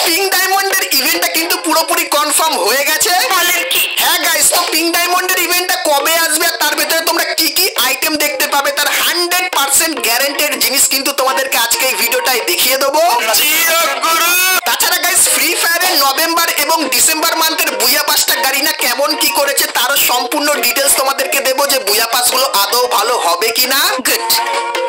Pink ডায়মন্ডের ইভেন্টটা কিন্তু পুরোপুরি কনফার্ম হয়ে গেছে। হ্যাঁ গাইস, তো পিঙ্ক ডায়মন্ডের ইভেন্টটা কবে আসবে আর তার ভেতরে তোমরা কি কি আইটেম দেখতে পাবে তার 100% গ্যারান্টেড জিনিস কিন্তু তোমাদেরকে আজকে এই ভিডিওটাই দেখিয়ে দেবো। তাছাড়া গাইস ফ্রি ফায়ারের নভেম্বর এবং ডিসেম্বর মান্থের বুয়া পাসটা গারিনা কেমন কি করেছে তারও সম্পূর্ণ ডিটেলস তোমাদেরকে দেবো, যে বুয়া পাসগুলো আদৌ ভালো হবে কিনা। Good,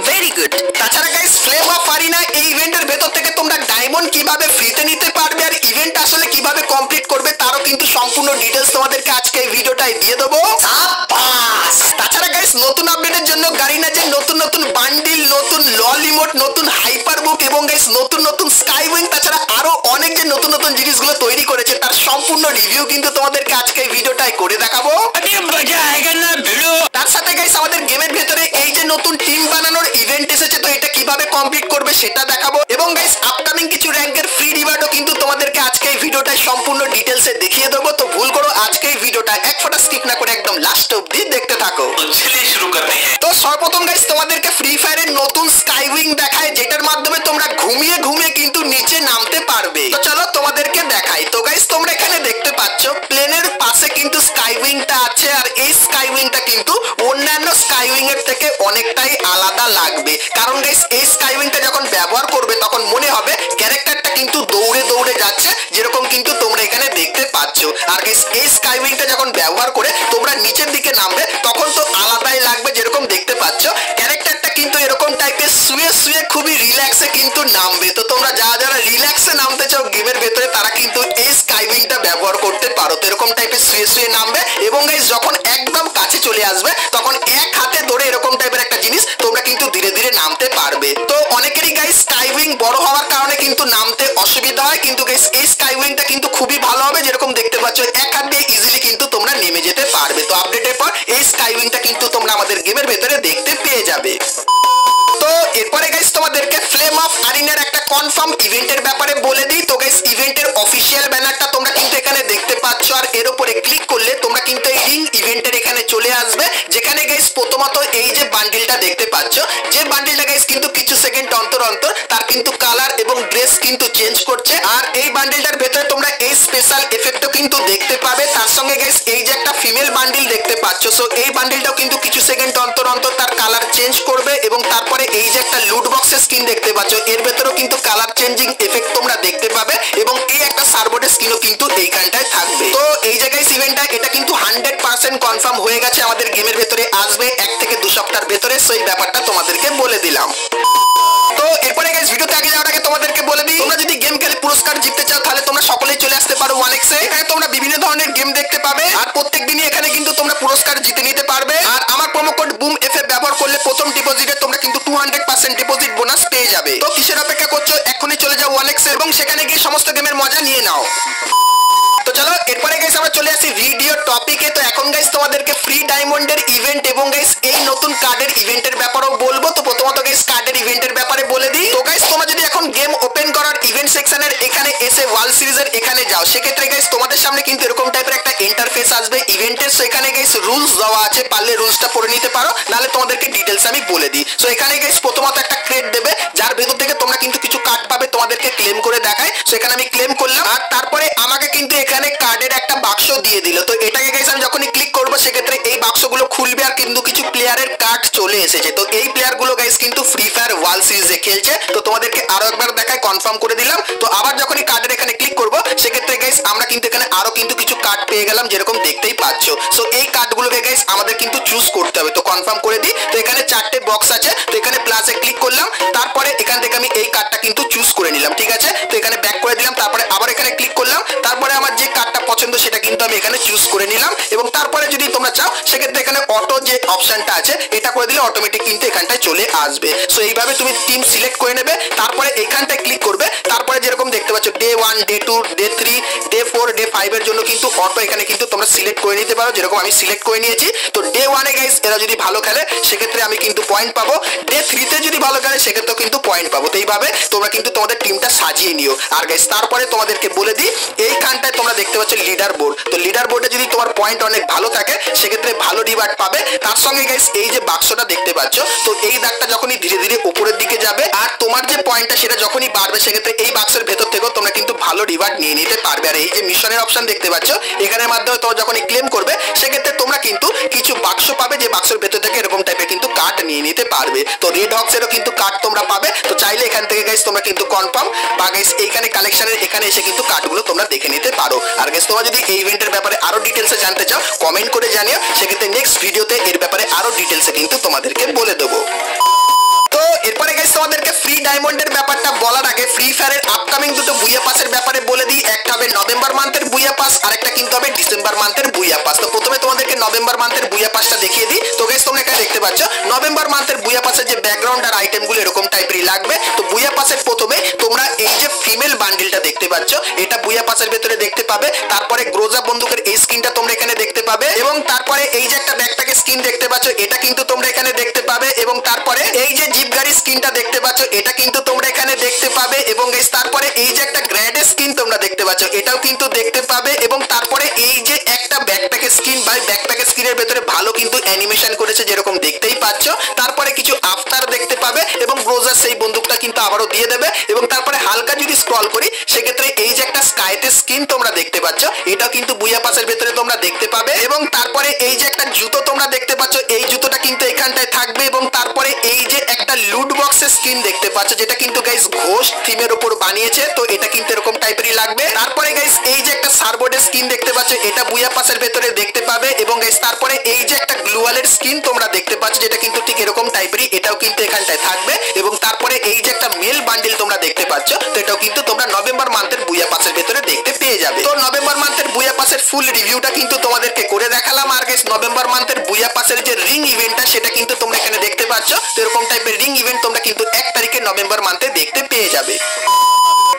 very good. তাছাড়া গাইস ফ্লেম অফ আরিনা এই ইভেন্টের ভেতর থেকে তোমরা ডায়মন্ড কিভাবে ফ্রিতে নিতে পারবে আর ইভেন্ট আসলে কিভাবে কমপ্লিট করবে তারও কিন্তু সম্পূর্ণ ডিটেলস তোমাদেরকে আজকে এই ভিডিওটাই দিয়ে দেবো। তাছাড়া গাইস নতুন আপডেটের জন্য গারিনা যে নতুন নতুন বান্ডিল, নতুন লল ইমোট, নতুন হাইপার বুক এবং গাইস নতুন নতুন স্কাইউইং, তাছাড়া আরো অনেক যে নতুন নতুন জিনিসগুলো তৈরি করেছে তার সম্পূর্ণ রিভিউ কিন্তু তোমাদেরকে আজকে এই ভিডিওটাই করে দেখাবো। তার সাথে গাইস আমাদের গেমের ভেতরে এই যে নতুন টিম বানানোর ইভেন্ট এসেছে, তো এটা কিভাবে কমপ্লিট করবে সেটা দেখাবো এবং গাইস আপকামিং কিছু র্যাঙ্কের ফ্রি রিওয়ার্ডও কিন্তু তোমাদেরকে আজকে এই ভিডিওটাই সম্পূর্ণ ডিটেলসে দেখিয়ে দেবো। তো ভুল করো আজকে এই ভিডিওটা এক ফোঁটা স্কিপ না করে একদম লাস্ট অবধি দেখতে থাকো। তো সর্বপ্রথম গাইস তোমাদেরকে ফ্রি ফায়ারের নতুন স্কাইউইং দেখায়, যেটার মাধ্যমে তোমরা ঘুমিয়ে ঘুমিয়ে কিন্তু নিচে নামতে পারবে। তো চলো তোমাদেরকে দেখাই। তো গাইস তোমরা এখানে দেখতে পাচ্ছ প্লেনের পাশে কিন্তু স্কাইউইংটা আছে, আর এই স্কাইউইংটা কিন্তু অন্যান্য স্কাইউইং এর থেকে অনেকটাই আলাদা লাগবে, কারণ গাইস এই স্কাইউইংটা যখন ব্যবহার করবে তখন মনে হবে ক্যারেক্টারটা কিন্তু দৌড়ে দৌড়ে যাচ্ছে, যেরকম কিন্তু তোমরা এখানে দেখতে পাচ্ছ। আর গাইস এই স্কাইউইংটা যখন ব্যবহার করে তোমরা নিচের দিকে নামবে তখন তো আলাদাই লাগবে, যেরকম দেখতে পাচ্ছ ক্যারেক্টারটা কিন্তু এরকম টাইপের শুয়ে শুয়ে খুবই রিল্যাক্সে কিন্তু নামবে। তো তোমরা যারা রিল্যাক্সে নামতে চাও গেমের ভেতরে তারা কিন্তু এই স্কাইউইংটা ব্যবহার করতে পারো। তো এরকম টাইপের শুয়ে শুয়ে নামবে এবং গাইস যখন একদম কাছে চলে আসবে তখন এক হাতে ধরে এরকম টাইপের একটা জিনিস তোমরা কিন্তু ধীরে ধীরে নামতে পারবে। তো অনেকেরই গাইস স্কাইউইং বড় হওয়ার কারণে কিন্তু নামতে অসুবিধা হয়, কিন্তু গাইস এই স্কাইউইংটা কিন্তু খুবই ভালো হবে, যেরকম দেখতে পাচ্ছ এক হাত দিয়ে ইজিলি কিন্তু তোমরা নেমে যেতে পারবে। তো আপডেটের পর এই স্কাইউইংটা কিন্তু তোমরা আমাদের গেমের ভেতরে দেখতে পেয়ে যাবে। তো এরপরে গাইস তোমাদেরকে ফ্লেম অফ আরিনার একটা কনফার্ম ইভেন্টের ব্যাপারে বলে দিই। তো গাইস ইভেন্টের অফিসিয়াল ব্যানারটা তোমরা কিন্তু এখানে দেখতে পাচ্ছ, আর এর উপরে ক্লিক করলে তোমরা কিন্তু এই রিং ইভেন্টের এখানে চলে আসবে, যেখানে গাইস প্রথমত এই যে বান্ডিলটা দেখতে পাচ্ছ, যে বান্ডিলটা গাইস কিন্তু কিছু সেকেন্ড অন্তর অন্তর তার কিন্তু কালার এবং ড্রেস কিন্তু চেঞ্জ করছে, আর এই বান্ডিলটার ভেতরে তোমরা এই স্পেশাল এফেক্টও কিন্তু দেখতে পাবে। তার সঙ্গে গাইস এই যে একটা ফিমেল বান্ডিল দেখতে পাচ্ছ, সো এই বান্ডিলটাও কিন্তু কিছু সেকেন্ড অন্তর অন্তর তার কালার চেঞ্জ করবে, এবং তারপরে এই যে একটা লুট বক্সের স্কিন দেখতে পাচ্ছ এর ভেতরেও কিন্তু কালার চেঞ্জিং এফেক্ট তোমরা দেখতে পাবে, এবং এই একটা সার্বোর্ডের স্কিনও কিন্তু এইখানটায় থাকবে। তো এই জায়গায় ইভেন্টটা এটা কিন্তু 100% কনফার্ম হয়ে গেছে, আমাদের গেমের ভেতরে আসবে 1 থেকে 2 সপ্তাহের ভেতরে, সেই ব্যাপারটা তোমাদেরকে বলে দিলাম। তো এরপরে গাইস ভিডিওতে আগে যাওয়ার আগে তোমাদেরকে বলে দিই, তোমরা যদি গেম খেলে পুরস্কার জিততে চাও তাহলে তোমরা সকলেই চলে আসতে পারো 1x এ। এখানে তোমরা বিভিন্ন ধরনের গেম দেখতে পাবে, আর প্রত্যেকদিনই এখানে কিন্তু তোমরা পুরস্কার জিতে নিতে পারবে। আর আমার প্রোমো কোড বুম এফএ ব্যবহার করলে প্রথম ডিপোজিটে তোমরা কিন্তু 200% ডিপোজিট বোনাস পেয়ে যাবে। তো কিসের অপেক্ষা করছো, এখনই চলে যাও 1x এ এবং সেখানে গিয়ে সমস্ত গেমের মজা নিয়ে নাও। তো চলো এরপরে গাইস আমরা চলে আসি ভিডিও টপিকে। তো এখন গাইস তোমাদেরকে ফ্রি ডায়মন্ডের ইভেন্ট এবং গাইস এই নতুন কার্ডের ইভেন্টের ব্যাপারেও বলবো। তো প্রথমত গাইস কার্ডের ইভেন্টের ব্যাপারে বলে দিই। তো গাইস তোমরা যদি এখন গেম ওপেন করার ইভেন্ট সেকশনের এখানে এসে ওয়ার্ল্ড সিরিজের এখানে যাও, সেক্ষেত্রে গাইস তোমাদের সামনে কিন্তু এরকম টাইপের একটা ইন্টারফেস আসবে ইভেন্টের। সো এখানে গাইস রুলস দেওয়া আছে, পারলে রুলসটা পড়ে নিতে পারো, নাহলে তোমাদেরকে ডিটেলস আমি বলে দিই। সো এখানে গাইস প্রথমত একটা ক্রেট দেবে, যার ভেতর থেকে তোমরা কিন্তু কিছু কার্ড পাবে, তোমাদেরকে ক্লেম করে দেখায়। সো এখানে আমি ক্লেম করলাম, আর তারপরে আমাকে কিন্তু এখানে কার্ডের একটা বাক্স দিয়ে দিল। তো এটাকে গাইস আমি যখনই ক্লিক করবো সেক্ষেত্রে এই বাক্সগুলো খুলবে, আর কিন্তু কিছু প্লেয়ারের কার্ড চলে এসেছে। তো এই প্লেয়ারগুলো গাইস কিন্তু ফ্রি ফায়ার ওয়ার্ল্ড সিরিজে খেলছে। তো তোমাদেরকে আরো একবার দেখায় কনফার্ম করে দিলাম। তো আবার যখনই কার্ডের এখানে ক্লিক করবো সেক্ষেত্রে গাইস আমরা কিন্তু এখানে আরো কিন্তু কিছু কার্ড পেয়ে গেলাম, যেরকম দেখতেই পাচ্ছ। সো এই কার্ডগুলোকে গাইস আমাদের কিন্তু চুজ করতে হবে। তো কনফার্ম করে দিই। তো এখানে 4টে বক্স আছে, তো এখানে প্লাসে ক্লিক করলাম, তারপরে এখান থেকে আমি এই কার্ডটা কিন্তু চুজ করে নিলাম, ঠিক আছে। তো এখানে ব্যাক করে দিলাম, তারপরে আবার এখানে ক্লিক করলাম, তারপরে আমার যে কার্ডটা পছন্দ সেটা কিন্তু আমি এখানে চুজ করে নিলাম, এবং তারপরে যদি তোমরা চাও সেক্ষেত্রে এখানে অটো যে অপশনটা আছে এটা করে দিলে অটোমেটিক কিন্তু এখানটায় চলে আসবে। সো এইভাবে তুমি টিম সিলেক্ট করে নেবে, তারপরে এইখানটায় ক্লিক করবে, তারপরে যেরকম দেখতে পাচ্ছ day 1, day 2, day 3, day 4, day 5 এর জন্য কিন্তু অটো এখানে কিন্তু তোমরা সিলেক্ট করে নিতে পারো, যেরকম আমি সিলেক্ট করে নিয়েছি। তো ডে 1 এ গাইস এরা যদি ভালো খেলে সেক্ষেত্রে আমি কিন্তু পয়েন্ট পাবো, ডে 3 তে যদি ভালো খেলে সেক্ষেত্রেও কিন্তু পয়েন্ট পাবো। তো এইভাবে তোমরা কিন্তু তোমাদের টিমটা সাজিয়ে নিও। আর গাইস তারপরে তোমাদেরকে বলে দিই, এইখানটায় তোমরা দেখতে পাচ্ছ লিডার বোর্ড। তো লিডার বোর্ডে যদি তোমার পয়েন্ট অনেক ভালো থাকে সেক্ষেত্রে ভালো রিওয়ার্ড পাবে। তার সঙ্গে গাইস এই যে বাক্সটা দেখতে পাচ্ছ, তো এই দাগটা যখনই ধীরে ধীরে উপরের দিকে যাবে আর তোমার যে পয়েন্টটা সেটা যখনই বাড়বে সেক্ষেত্রে এই বাক্সের ভেতর থেকেও তোমরা কিন্তু ভালো রিওয়ার্ড নিয়ে নিতে পারবে। আর এই যে মিশনের অপশন দেখতে পাচ্ছ, এখানের মাধ্যমে তোমরা যখন ক্লেম করবে সেক্ষেত্রে তোমরা কিন্তু কিছু বাক্স পাবে, যে বাক্সের ভেতর থেকে এরকম টাইপের কিন্তু কার্ড নিয়ে নিতে পারবে। তো রেড হক্সেরও কিন্তু কার্ড তোমরা পাবে। তো চাইলে এখান থেকে গাইস তোমরা কিন্তু কনফার্ম বা গাইস এইখানে কালেকশনের এখানে এসে কিন্তু কার্ডগুলো তোমরা দেখে নিতে পারো। আর গাইস তোমরা যদি এই ইভেন্টের ব্যাপারে আরো ডিটেলসে জানতে চাও কমেন্ট করে জানিও, সেক্ষেত্রে নেক্সট ভিডিওতে এর ব্যাপারে আরো ডিটেলসে কিন্তু তোমাদেরকে বলে দেবো। তো এরপরে গাইস তোমাদেরকে ফ্রি ডায়মন্ডের ব্যাপারটা বলার আগে ফ্রি ফায়ারের আপকামিং দুটো বুইয়া পাসের ব্যাপারে বলে দিই। একটা হবে নভেম্বর মান্থের বুইয়া পাস, আর একটা কিন্তু হবে ডিসেম্বর মান্থের বুইয়া পাস। তো প্রথমে তোমাদেরকে নভেম্বর মান্থের বুইয়া পাসটা দেখিয়ে দিই। তো গাইস তোমরা এখানে দেখতে পাচ্ছ নভেম্বর মান্থের বুইয়া পাসের যে ব্যাকগ্রাউন্ড আর আইটেমগুলো এরকম টাইপেরই লাগবে। তো বুইয়া পাসের প্রথমে তোমরা এই যে ফিমেল বান্ডিলটা দেখতে পাচ্ছ, এটা বুইয়া পাসের ভেতরে দেখতে পাবে। তারপরে গ্রোজা বন্দুকের এই স্কিনটা তোমরা এখানে দেখতে পাবে, এবং তারপরে এই যে একটা ব্যাকপ্যাকের স্কিন দেখতে পাচ্ছ, এটা কিন্তু তোমরা এখানে দেখতে পাবে। এবং তারপরে এই যে জিপ গাড়ির স্কিনটা দেখতে পাচ্ছ, এটা কিন্তু তোমরা এখানে দেখতে পাবে। এবং গাইস তারপরে এই যে একটা গ্র্যাডের স্কিন তোমরা দেখতে পাচ্ছ, এটাও কিন্তু দেখতে পাবে। এবং তারপরে এই যে একটা ব্যাকপ্যাকের স্কিন, ভাই ব্যাকপ্যাকের স্কিনের ভেতরে ভালো কিন্তু অ্যানিমেশন করেছে যেরকম দেখতেই পাচ্ছ। তারপরে কিছু আফটার দেখতে পাবে, এবং গ্রোজার সেই বন্দুকটা কিন্তু আবারও দিয়ে দেবে। এবং তারপরে হালকা যদি স্ক্রল করি সেক্ষেত্রে এই যে একটা স্কাইতে স্কিন তোমরা দেখতে পাচ্ছ, এটাও কিন্তু বুইয়া পাসের ভেতরে তোমরা দেখতে পাবে। এবং তারপরে এই যে একটা জুতো তোমরা দেখতে পাচ্ছ, এই জুতোটা কিন্তু এখানটায় থাকবে। এবং তারপরে এই যে একটা লুট বক্সের স্কিন দেখতে পাচ্ছ, যেটা কিন্তু গাইস ঘোস্ট থিমের উপর বানিয়েছে, তো এটা কিন্তু এরকম টাইপেরই লাগবে। তারপরে গাইস এই যে একটা সার্বোর্ডের স্কিন দেখতে পাচ্ছ, এটা বুইয়া পাসের ভেতরে দেখতে পাবে। এবং গাইস তারপরে এই যে একটা গ্লুয়ালের স্কিন তোমরা দেখতে পাচ্ছ, যেটা কিন্তু ঠিক এরকম টাইপেরই, এটাও কিন্তু এখানটায় থাকবে। এবং তারপরে এই যে একটা মেল বান্ডিল তোমরা দেখতে পাচ্ছ, তো এটাও কিন্তু তোমরা নভেম্বর মান্থের বুইয়া পাসের ভেতরে দেখতে পেয়ে যাবে। তো নভেম্বর মান্থের বুইয়া পাসের ফুল রিভিউটা কিন্তু তোমাদেরকে করে দেখালাম। আর গাইস নভেম্বর মান্থের বুইয়া পাসের যে রিং ইভেন্টটা সেটা কিন্তু তোমরা এখানে দেখতে পাচ্ছ। তো এরকম টাইপের রিং ইভেন্ট তোমরা কিন্তু 1 তারিখে নভেম্বর মান্থে দেখতে পেয়ে যাবে।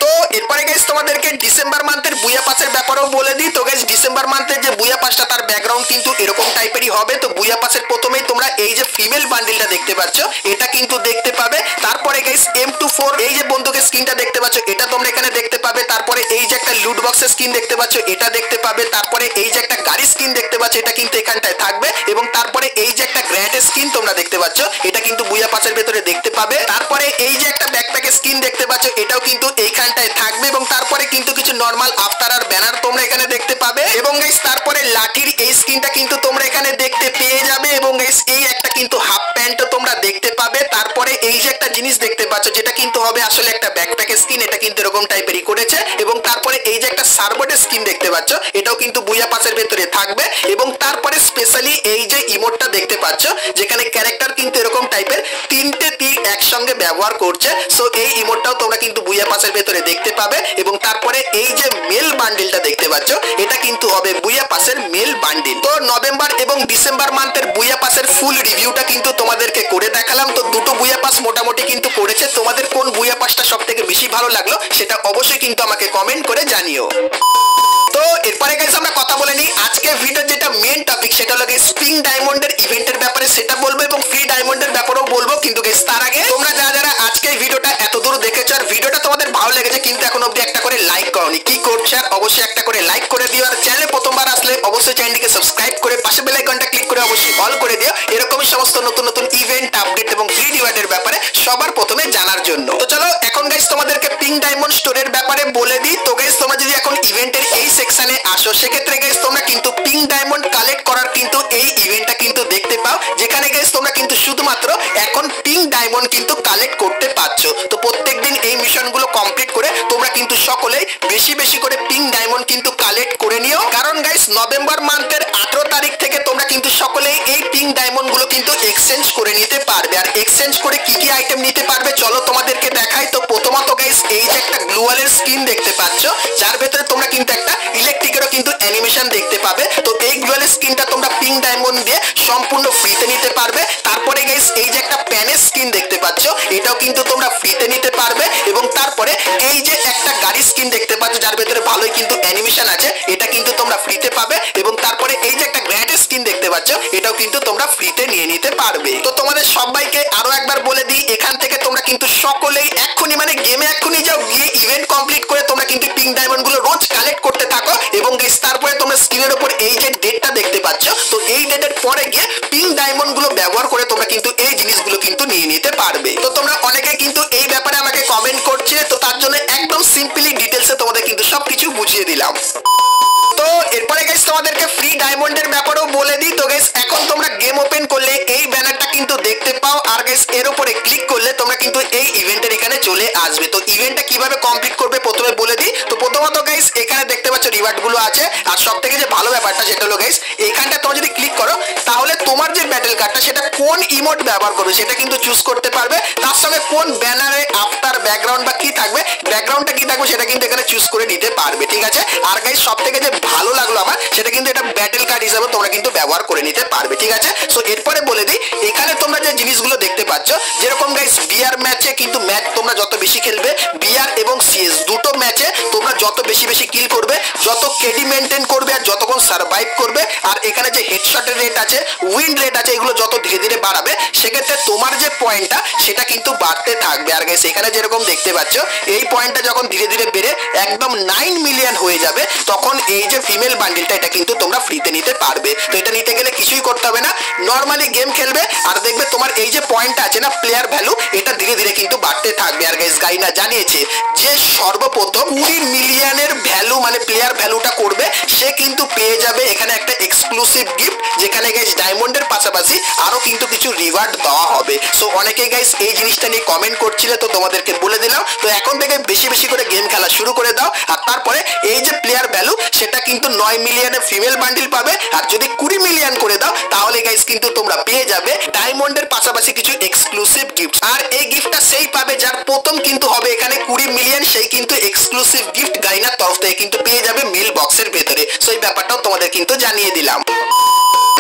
তো এরপরে গাইস তোমাদেরকে ডিসেম্বর মান্থের বুইয়া পাসের ব্যাপারেও বলে দিই। তো গাইস ডিসেম্বর মান্থের যে বুইয়া পাসটা তার ব্যাকগ্রাউন্ড কিন্তু এরকম টাইপেরই হবে। তো বুইয়া পাসের প্রথমেই তোমরা এই যে ফিমেল বান্ডিলটা দেখতে পাচ্ছ, এটা কিন্তু দেখতে পাবে। তারপরে গাইস M24 এই যে বন্দুকের স্কিনটা দেখতে পাচ্ছ, এটা তোমরা এখানে দেখতে পাবে। তারপরে এই যে একটা লুট বক্সের স্কিন দেখতে পাচ্ছ, এটা দেখতে পাবে। তারপরে এই যে একটা গাড়ি স্কিন দেখতে পাচ্ছ, এটা কিন্তু এখানটায় থাকবে। এবং তারপরে এই যে একটা গ্র্যান্ড স্কিন তোমরা দেখতে পাচ্ছ, এটা কিন্তু বুইয়া পাসের ভেতরে দেখতে পাবে। তারপরে এই যে একটা ব্যাকপ্যাকের স্কিন দেখতে পাচ্ছ, এটাও কিন্তু এইখানটায় থাকবে। এবং তারপরে কিন্তু কিছু নরমাল আফটার আর ব্যানার তোমরা এখানে দেখতে পাবে। এবং গাইস তারপরে লাঠির এই স্কিনটা কিন্তু তোমরা এখানে দেখতে পেয়ে যাবে। এবং গাইস এই একটা কিন্তু হাফ প্যান্টও তোমরা দেখতে পাবে। তারপরে এই যে একটা জিনিস দেখতে পাচ্ছ, যেটা কিন্তু হবে আসলে একটা ব্যাকপ্যাকের স্কিন, এটা কিন্তু এরকম টাইপেরই করেছে। এবং তারপরে এই যে একটা সার্বোর্ডের স্কিন দেখতে পাচ্ছ, এটাও কিন্তু বুইয়া পাসের ভেতরে থাকবে। এবং তারপরে স্পেশালি এই যে ইমোটটা দেখতে পাচ্ছ, যেখানে ক্যারেক্টার কিন্তু এরকম টাইপের তিনটে তীর একসঙ্গে ব্যবহার করছে, সো এই ইমোটটাও তোমরা কিন্তু বুইয়া পাসের ভেতরে দেখতে পাবে। এবং তারপরে এই যে মেল বান্ডিলটা দেখতে পাচ্ছ, এটা কিন্তু হবে বুইয়া পাসের মেল বান্ডিল। তো নভেম্বর এবং ডিসেম্বর মান্থের বুইয়া পাসের ফুল রিভিউটা কিন্তু তোমাদেরকে করে দেখালাম। তো দুটো বুইয়া পাস মোটামুটি কিন্তু করেছে। তোমাদের কোন বুইয়া পাসটা সব থেকে বেশি ভালো লাগলো সেটা অবশ্যই কিন্তু আমাকে কমেন্ট করে জানিও। তো এরপরে গাইস আমরা কথা বলে নিই আজকে ভিডিওর যেটা মেন টপিক, সেটা হলো স্প্রিং ডায়মন্ডের ইভেন্টের ব্যাপারে, সেটা বলবো এবং ফ্রি ডায়মন্ডের ব্যাপারেও বলবো। কিন্তু গাইস তার আগে তোমরা যারা আজকে ভিডিওটা এত দূর দেখেছো আর ভিডিওটা তোমাদের ভালো লেগেছে কিন্তু এখন অবধি একটা করে লাইক করোনি, কি করছো? আর অবশ্যই একটা করে লাইক করে দিও। আর চ্যানেলে প্রথমবার আসলে অবশ্যই চ্যানেলটিকে সাবস্ক্রাইব করে পাশে বেল আইকনটা ক্লিক করে অবশ্যই অল করে দিও, এরকমই সমস্ত নতুন নতুন ইভেন্ট আপডেট এবং ফ্রি রিওয়ার্ডের ব্যাপারে সবার প্রথমে জানার জন্য। তো চলো এখন গাইস তোমাদেরকে পিঙ্ক ডায়মন্ড স্টোরের ব্যাপারে বলে দিই। তো গাইস তোমরা যদি এখন ইভেন্টের এই সেকশনে আসো সেক্ষেত্রে গাইস তোমরা কিন্তু পিঙ্ক ডায়মন্ড কালেক্ট করার কিন্তু এই ইভেন্টটা কিন্তু দেখতে পাও, যেখানে গাইস তোমরা কিন্তু শুধুমাত্র এখন পিঙ্ক ডায়মন্ড কিন্তু কালেক্ট করতে পারছো। তো প্রত্যেকদিন এই মিশনগুলো কমপ্লিট করে তোমরা কিন্তু সকলেই বেশি বেশি করে পিঙ্ক ডায়মন্ড কিন্তু কালেক্ট করে নিও, কারণ গাইস নভেম্বর মান্থের 18 তারিখ থেকে তোমরা কিন্তু সকলেই এই পিঙ্ক ডায়মন্ড গুলো কিন্তু এক্সচেঞ্জ করে নিতে পারবে। আর এক্সচেঞ্জ করে কি কি আইটেম নিতে পারবে চলো তোমাদেরকে দেখাই। তো প্রথমত গাইস এই যে একটা গ্লুয়ালের স্কিন দেখতে পাচ্ছ, যার ভেতরে তোমরা কিন্তু একটা ইলেকট্রিকেরও কিন্তু অ্যানিমেশন দেখতে পাবে। তো এই গ্লুয়ালের স্কিনটা তোমরা পিঙ্ক ডায়মন্ড দিয়ে সম্পূর্ণ ফ্রিতে নিতে পারবে। তারপরে গাইস এই যে একটা প্যানের স্কিন দেখতে পাচ্ছ, এটাও কিন্তু তোমরা ফ্রিতে নিতে পারবে। এবং তারপরে এই যে একটা গাড়ি স্কিন দেখতে পাচ্ছ, যার ভেতরে ভালোই কিন্তু অ্যানিমেশন আছে, এটা কিন্তু তোমরা ফ্রিতে পাবে। এবং তারপরে এই যে একটা গ্র্যান্ড স্কিন দেখতে পাচ্ছ, এটাও কিন্তু তোমরা ফ্রিতে নিয়ে নিতে পারবে। তো তোমাদের সবাইকে আরো একবার বলে দিই, এখান থেকে তোমরা কিন্তু সকলেই এক্ষুনি মানে গেমে এক্ষুনি যাও, গিয়ে ইভেন্ট কমপ্লিট করে তোমরা কিন্তু পিঙ্ক ডায়মন্ড গুলো রোজ কালেক্ট করতে থাকো। এবং গাইস তারপরে তোমরা স্ক্রিনের উপর এই যে ডেটটা দেখতে পাচ্ছ, তো এই ডেটের পরে গিয়ে পিঙ্ক ডায়মন্ড গুলো ব্যবহার করে তোমরা কিন্তু এই জিনিসগুলো কিন্তু নিয়ে নিতে পারবে। তো তোমরা অনেকে কিন্তু এই ব্যাপারে আমাকে কমেন্ট করছে, তো তার জন্য একদম সিম্পলি ডিটেইলস ডিটেলসে তোমাদের কিন্তু সবকিছু বুঝিয়ে দিলাম। তো এরপরে গাইস তোমাদেরকে ফ্রি ডায়মন্ডের ব্যাপারেও বলে দিই। তো গাইস এখন তোমরা গেম ওপেন করলে এই ব্যানারটা কিন্তু দেখতে পাও, আর গাইস এর উপরে ক্লিক করলে তোমরা কিন্তু এই ইভেন্টের এখানে চলে আসবে। তো ইভেন্টটা কিভাবে কমপ্লিট করবে প্রথমে বলে দিই। তো প্রথমত গাইস এখানে দেখতে পাচ্ছ রিওয়ার্ড গুলো আছে, আর সব থেকে যে ভালো ব্যাপারটা সেটা হলো গাইস এইখানটা তোমরা যদি ক্লিক করো তাহলে তোমার যে ব্যাটেল কার্ডটা সেটা কোন ইমোট ব্যবহার করবে সেটা কিন্তু চুজ করতে পারবে। তার সঙ্গে কোন ব্যানারে আফটার ব্যাকগ্রাউন্ড বা কি থাকবে, ব্যাকগ্রাউন্ডটা কি থাকবে সেটা কিন্তু এখানে চুজ করে নিতে পারবে, ঠিক আছে। আর গাইস সব থেকে যে ভালো লাগলো আমার সেটা কিন্তু এটা ব্যাটেল কার্ড হিসেবে তোমরা কিন্তু ব্যবহার করে নিতে পারবে, ঠিক আছে। সো এরপরে বলে দিই এখানে তোমরা যে জিনিসগুলো দেখতে পাচ্ছ, যেরকম গাইস বিআর ম্যাচে কিন্তু ম্যাচ তোমরা যত বেশি খেলবে, বিআর এবং সিএস দুটো ম্যাচে তোমরা যত বেশি কিল করবে, যত কেডি মেনটেন করবে আর যতক্ষণ সার্ভাইভ করবে, আর এখানে যে হেডশটের রেট আছে, উইন রেট আছে, এগুলো যত ধীরে ধীরে বাড়াবে সেক্ষেত্রে তোমার যে পয়েন্টটা সেটা কিন্তু বাড়তে থাকবে। আর গাইস এখানে যেরকম দেখতে পাচ্ছ এই পয়েন্টটা যখন ধীরে ধীরে বেড়ে একদম 9 মিলিয়ন হয়ে যাবে তখন এই যে ফিমেল বান্ডিলটা এটা কিন্তু তোমরা ফ্রিতে নিতে পারবে। তো এটা নিতে গেলে কিছুই করতে হবে না, নর্মালি গেম খেলবে আর দেখবে তোমার এই যে পয়েন্টটা আছে না প্লেয়ার ভ্যালু, এটা ধীরে ধীরে কিন্তু বাড়তে থাকবে। আর গাইস গাইনা জানিয়েছে যে সর্বপ্রথম 20 মিলিয়নের ভ্যালু মানে প্লেয়ার ভ্যালুটা করবে সে কিন্তু পেয়ে যাবে এখানে একটা এক্সক্লুসিভ গিফট, যেখানে গাইস ডায়মন্ডের পাশাপাশি আরো কিন্তু কিছু রিওয়ার্ড দেওয়া হবে। সো অনেকেই গাইস এই জিনিসটা নিয়ে কমেন্ট করছিলে, তো তোমাদেরকে বলে দিলাম। তো এখন থেকে বেশি করে গেম খেলা শুরু করে দাও, আর তারপরে এই যে প্লেয়ার ভ্যালু সেটা কিন্তু 9 মিলিয়নের ফিমেল বান্ডিল পাবে, আর যদি 20 মিলিয়ন করে দাও তাহলে গাইস কিন্তু তোমরা পেয়ে যাবে ডায়মন্ডের পাশাপাশি কিছু এক্সক্লুসিভ গিফট। আর এই গিফটটা সেই পাবে যার প্রথম কিন্তু হবে এখানে 20 মিলিয়ন, সেই কিন্তু এক্সক্লুসিভ গিফট গাইনার তরফ থেকে কিন্তু পেয়ে যাবে মিল বক্সের ভেতরে। সো এই ব্যাপারটাও তোমাদের কিন্তু জানিয়ে দিলাম।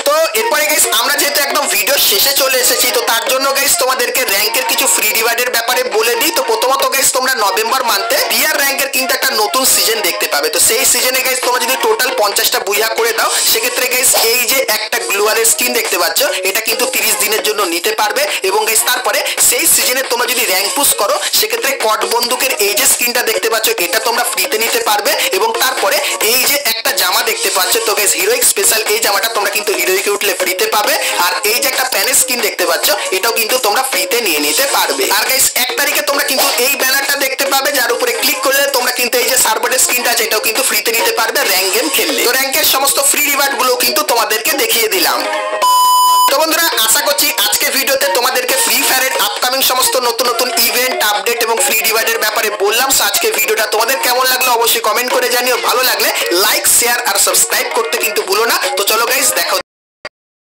তো এরপরে গাইস আমরা যেহেতু একদম ভিডিও শেষে চলে এসেছি, তো তার জন্য গাইস তোমাদেরকে র্যাঙ্কের কিছু ফ্রি রিওয়ার্ডের ব্যাপারে বলে দিই। তো প্রথমত গাইস তোমরা নভেম্বর মান্থে বিআর র্যাঙ্কের কিন্তু একটা নতুন সিজন দেখতে পাবে। তো সেই সিজনে গাইস তোমরা যদি টোটাল 50টা বুইয়া করে দাও সেক্ষেত্রে গাইস এই যে একটা গ্লুয়ালের স্কিন দেখতে পাচ্ছ এটা কিন্তু 30 দিনের জন্য নিতে পারবে। এবং গাইস তারপরে সেই সিজনে তোমরা যদি র্যাঙ্ক পুশ করো সেক্ষেত্রে কট বন্দুকের এই যে স্কিনটা দেখতে পাচ্ছ এটা তোমরা ফ্রিতে নিতে পারবে। এবং তারপরে এই যে একটা জামা দেখতে পাচ্ছ, তো গাইস হিরোইক স্পেশাল এই জামাটা তোমরা কিন্তু হিরোইকে উঠলে ফ্রিতে পাবে। আর এই যে একটা প্যানের স্কিন দেখতে পাচ্ছ এটাও কিন্তু তোমরা ফ্রিতে নিয়ে নিতে পারবে। আর গাইস 1 তারিখে তোমরা কিন্তু এই ব্যানারটা দেখতে পাবে যার উপরে ক্লিক করলে তোমরা কিন্তু এই যে সার্ভারের স্কিনটা আছে এটাও কিন্তু ফ্রিতে নিতে পারবে র্যাঙ্ক গেম খেললে। তো র্যাঙ্কের সমস্ত ফ্রি রিওয়ার্ড গুলো কিন্তু তোমাদেরকে দেখিয়ে দিলাম। তো বন্ধুরা আশা করছি আজকে ভিডিওতে তোমাদেরকে ফ্রি ফায়ারের আপকামিং সমস্ত নতুন ইভেন্ট আপডেট এবং ফ্রি রিওয়ার্ডের ব্যাপারে বললাম। সো আজকে ভিডিওটা তোমাদের কেমন লাগলো অবশ্যই কমেন্ট করে জানিও। ভালো লাগলে লাইক শেয়ার আর সাবস্ক্রাইব করতে কিন্তু ভুলো না। তো চলো গাইস দেখা